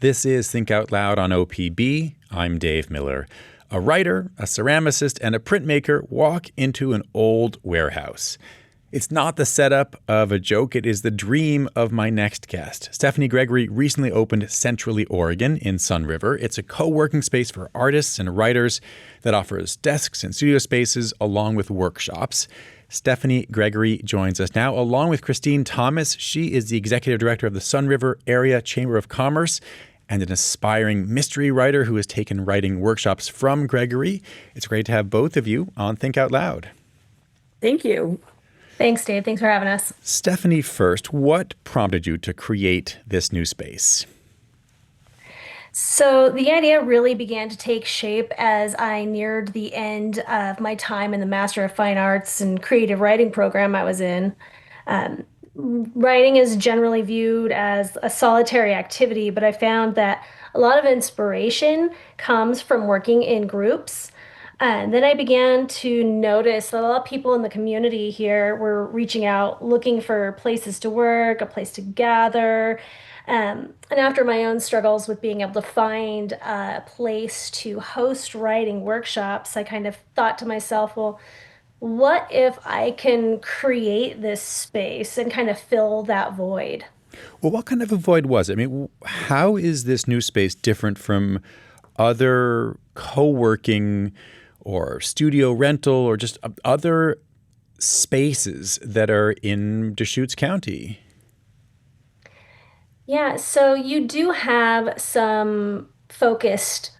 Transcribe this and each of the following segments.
This is Think Out Loud on OPB. I'm Dave Miller. A writer, a ceramicist, and a printmaker walk into an old warehouse. It's not the setup of a joke. It is the dream of my next guest. Stephanie Gregory recently opened Centrally Oregon in Sunriver. It's a co-working space for artists and writers that offers desks and studio spaces along with workshops. Stephanie Gregory joins us now, along with Kristine Thomas. She is the executive director of the Sunriver Area Chamber of Commerce and an aspiring mystery writer who has taken writing workshops from Gregory. It's great to have both of you on Think Out Loud. Thank you. Thanks, Dave. Thanks for having us. Stephanie, first, what prompted you to create this new space? So the idea really began to take shape as I neared the end of my time in the Master of Fine Arts and Creative Writing program I was in. Writing is generally viewed as a solitary activity, but I found that a lot of inspiration comes from working in groups. And then I began to notice that a lot of people in the community here were reaching out, looking for places to work, a place to gather. And after my own struggles with being able to find a place to host writing workshops, I kind of thought to myself, well, what if I can create this space and kind of fill that void? Well, what kind of a void was it? I mean, how is this new space different from other co-working or studio rental or just other spaces that are in Deschutes County? Yeah, so you do have some focused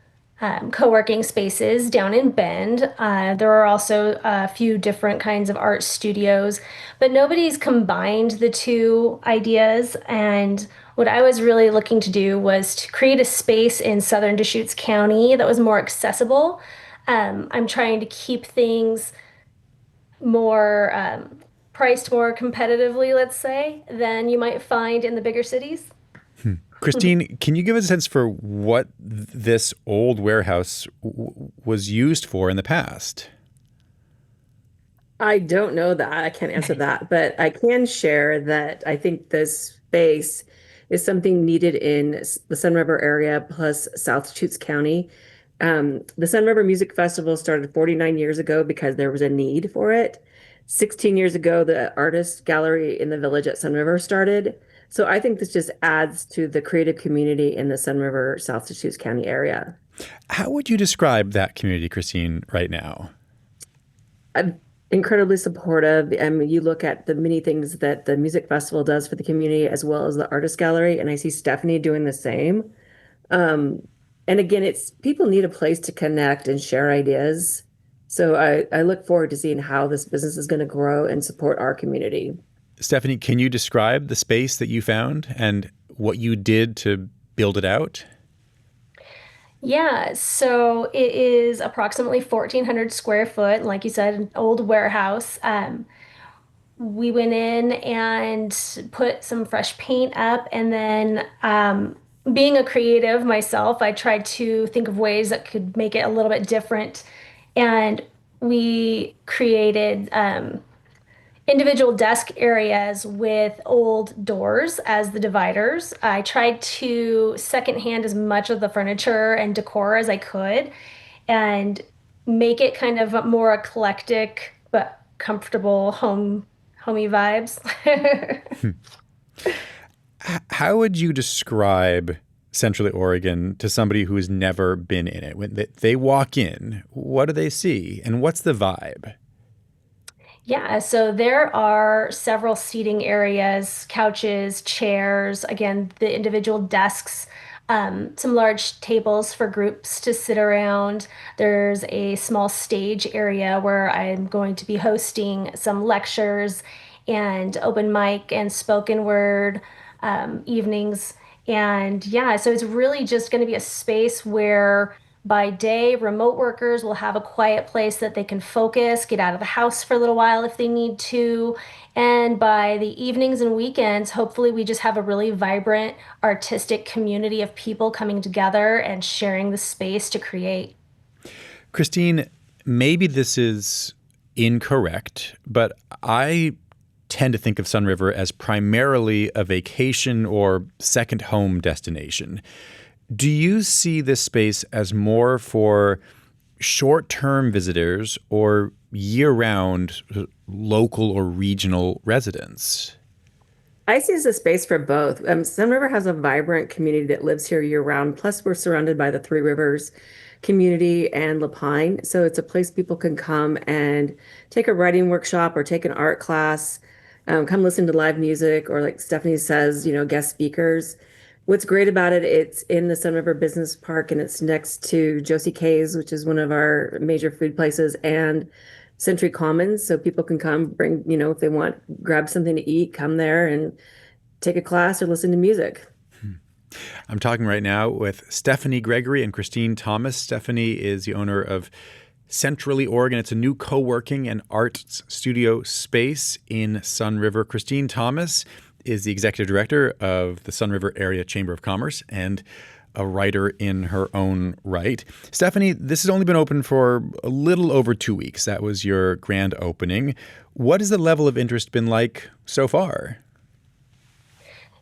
co-working spaces down in Bend. There are also a few different kinds of art studios, but nobody's combined the two ideas. And what I was really looking to do was to create a space in southern Deschutes County that was more accessible. I'm trying to keep things more priced more competitively, let's say, than you might find in the bigger cities. Kristine, can you give us a sense for what this old warehouse was used for in the past? I don't know that. I can't answer that, but I can share that I think this space is something needed in the Sunriver area plus South Deschutes County. The Sunriver Music Festival started 49 years ago because there was a need for it. 16 years ago, the Artist Gallery in the village at Sunriver started. So I think this just adds to the creative community in the Sunriver, South Deschutes County area. How would you describe that community, Kristine, right now? I'm incredibly supportive. I mean, you look at the many things that the music festival does for the community as well as the Artist Gallery, and I see Stephanie doing the same. And again, it's people need a place to connect and share ideas. So I look forward to seeing how this business is going to grow and support our community. Stephanie, can you describe the space that you found and what you did to build it out? Yeah, so it is approximately 1,400 square foot. Like you said, an old warehouse. We went in and put some fresh paint up, and then being a creative myself, I tried to think of ways that could make it a little bit different. And we created individual desk areas with old doors as the dividers. I tried to secondhand as much of the furniture and decor as I could and make it kind of more eclectic but comfortable homey vibes. How would you describe Centrally Oregon to somebody who has never been in it? When they walk in, what do they see and what's the vibe? Yeah, so there are several seating areas, couches, chairs, again, the individual desks, some large tables for groups to sit around. There's a small stage area where I'm going to be hosting some lectures and open mic and spoken word evenings. And yeah, so it's really just going to be a space where by day, remote workers will have a quiet place that they can focus, get out of the house for a little while if they need to. And by the evenings and weekends, hopefully we just have a really vibrant artistic community of people coming together and sharing the space to create. Kristine, maybe this is incorrect, but I tend to think of Sunriver as primarily a vacation or second home destination. Do you see this space as more for short-term visitors or year-round local or regional residents? I see it as a space for both. Sunriver has a vibrant community that lives here year round. Plus, we're surrounded by the Three Rivers community and Lapine. So it's a place people can come and take a writing workshop or take an art class, come listen to live music, or like Stephanie says, guest speakers. What's great about it, it's in the Sunriver Business Park and it's next to Josie K's, which is one of our major food places, and Century Commons. So people can come bring, if they want, grab something to eat, come there and take a class or listen to music. I'm talking right now with Stephanie Gregory and Kristine Thomas. Stephanie is the owner of Centrally Oregon. It's a new co-working and arts studio space in Sunriver. Kristine Thomas is the executive director of the Sunriver Area Chamber of Commerce and a writer in her own right. Stephanie, this has only been open for a little over 2 weeks. That was your grand opening. What has the level of interest been like so far?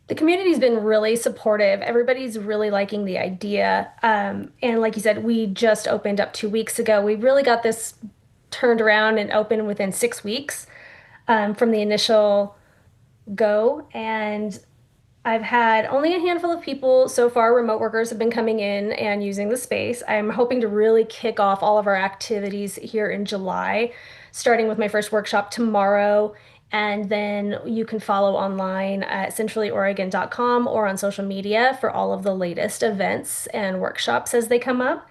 The community's been really supportive. Everybody's really liking the idea. And like you said, we just opened up 2 weeks ago. We really got this turned around and open within 6 weeks from the initial go. And I've had only a handful of people so far. Remote workers have been coming in and using the space. I'm hoping to really kick off all of our activities here in July, starting with my first workshop tomorrow. And then you can follow online at centrallyoregon.com or on social media for all of the latest events and workshops as they come up.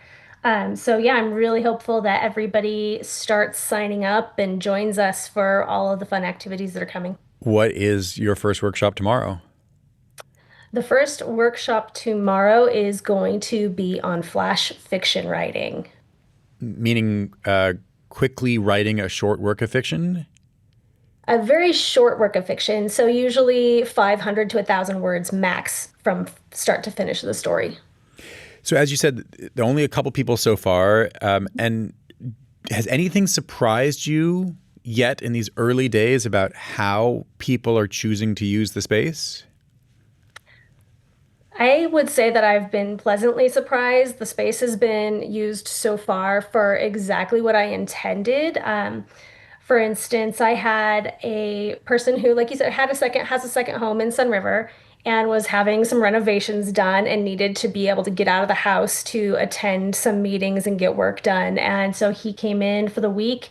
So yeah, I'm really hopeful that everybody starts signing up and joins us for all of the fun activities that are coming. What is your first workshop tomorrow? The first workshop tomorrow is going to be on flash fiction writing. Meaning quickly writing a short work of fiction? A very short work of fiction, so usually 500 to 1,000 words max from start to finish of the story. So as you said, there are only a couple people so far. And has anything surprised you yet in these early days about how people are choosing to use the space? I would say that I've been pleasantly surprised. The space has been used so far for exactly what I intended. For instance, I had a person who, like you said, has a second home in Sunriver and was having some renovations done and needed to be able to get out of the house to attend some meetings and get work done. And so he came in for the week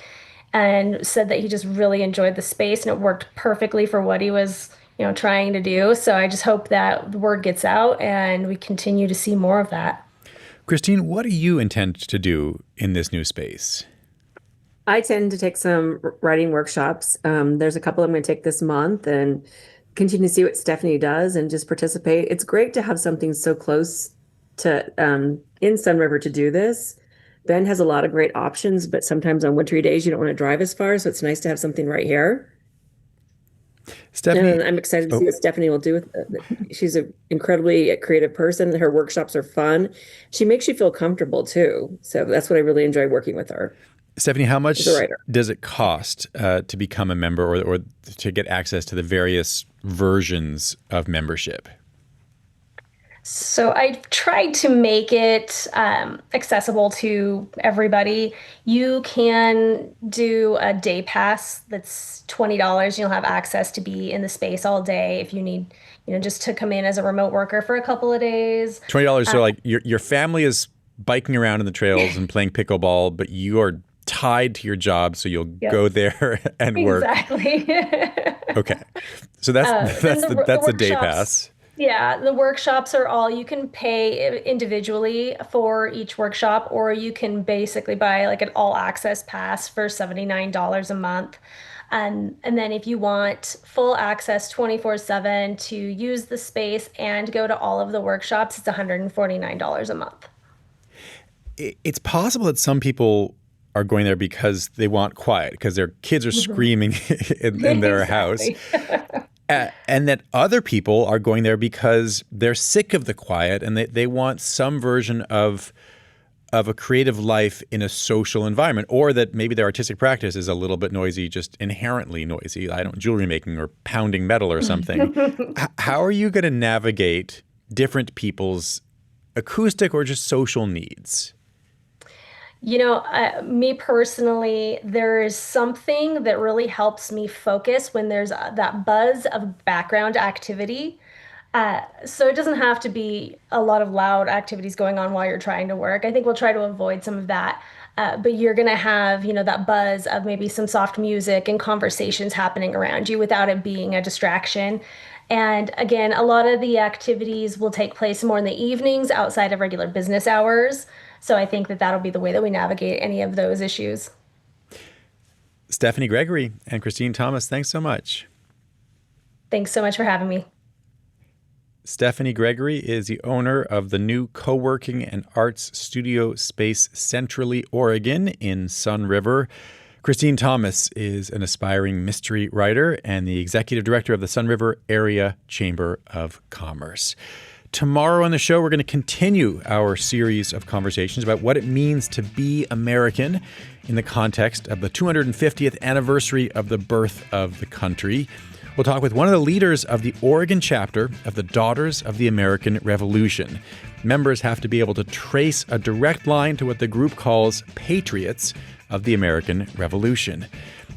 and said that he just really enjoyed the space and it worked perfectly for what he was, trying to do. So I just hope that the word gets out and we continue to see more of that. Kristine, what do you intend to do in this new space? I tend to take some writing workshops. There's a couple I'm going to take this month and continue to see what Stephanie does and just participate. It's great to have something so close to in Sunriver to do this. Bend has a lot of great options, but sometimes on wintry days you don't want to drive as far, so it's nice to have something right here. Stephanie, and I'm excited to see what Stephanie will do with it. She's an incredibly creative person. Her workshops are fun. She makes you feel comfortable too. So that's what I really enjoy working with her. Stephanie, how much does it cost to become a member or to get access to the various versions of membership? So I tried to make it accessible to everybody. You can do a day pass that's $20. You'll have access to be in the space all day if you need, just to come in as a remote worker for a couple of days. $20. So like your family is biking around in the trails and playing pickleball, but you are tied to your job, so you'll go there and work. Exactly. Okay, so that's the day pass. Yeah, the workshops are all you can pay individually for each workshop, or you can basically buy like an all access pass for $79 a month. And then if you want full access 24/7 to use the space and go to all of the workshops, it's $149 a month. It's possible that some people are going there because they want quiet, because their kids are screaming in their house. And that other people are going there because they're sick of the quiet and they want some version of a creative life in a social environment, or that maybe their artistic practice is a little bit noisy, just inherently noisy. Jewelry making or pounding metal or something. How are you going to navigate different people's acoustic or just social needs? Me personally, there is something that really helps me focus when there's that buzz of background activity. So it doesn't have to be a lot of loud activities going on while you're trying to work. I think we'll try to avoid some of that. But you're going to have, that buzz of maybe some soft music and conversations happening around you without it being a distraction. And again, a lot of the activities will take place more in the evenings outside of regular business hours. So I think that that'll be the way that we navigate any of those issues. Stephanie Gregory and Kristine Thomas, thanks so much. Thanks so much for having me. Stephanie Gregory is the owner of the new co-working and arts studio space Centrally Oregon in Sunriver. Kristine Thomas is an aspiring mystery writer and the executive director of the Sunriver Area Chamber of Commerce. Tomorrow on the show, we're going to continue our series of conversations about what it means to be American in the context of the 250th anniversary of the birth of the country. We'll talk with one of the leaders of the Oregon chapter of the Daughters of the American Revolution. Members have to be able to trace a direct line to what the group calls patriots of the American Revolution.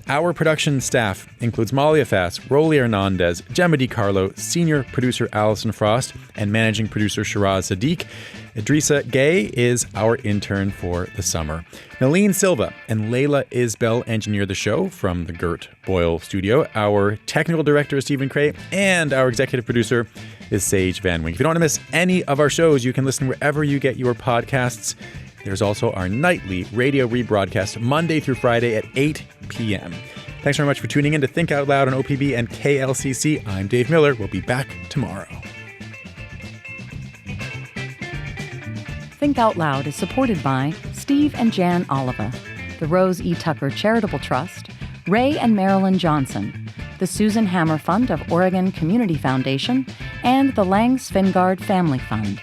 Our production staff includes Malia Fass, Rolly Hernandez, Gemma DiCarlo, senior producer Allison Frost, and managing producer Shiraz Sadiq. Idrissa Gay is our intern for the summer. Nalene Silva and Layla Isbell engineer the show from the Gert Boyle studio. Our technical director is Stephen Cray, and our executive producer is Sage Van Wink. If you don't want to miss any of our shows, you can listen wherever you get your podcasts. There's also our nightly radio rebroadcast Monday through Friday at 8 p.m. Thanks very much for tuning in to Think Out Loud on OPB and KLCC. I'm Dave Miller. We'll be back tomorrow. Think Out Loud is supported by Steve and Jan Oliva, the Rose E. Tucker Charitable Trust, Ray and Marilyn Johnson, the Susan Hammer Fund of Oregon Community Foundation, and the Lang Svingard Family Fund.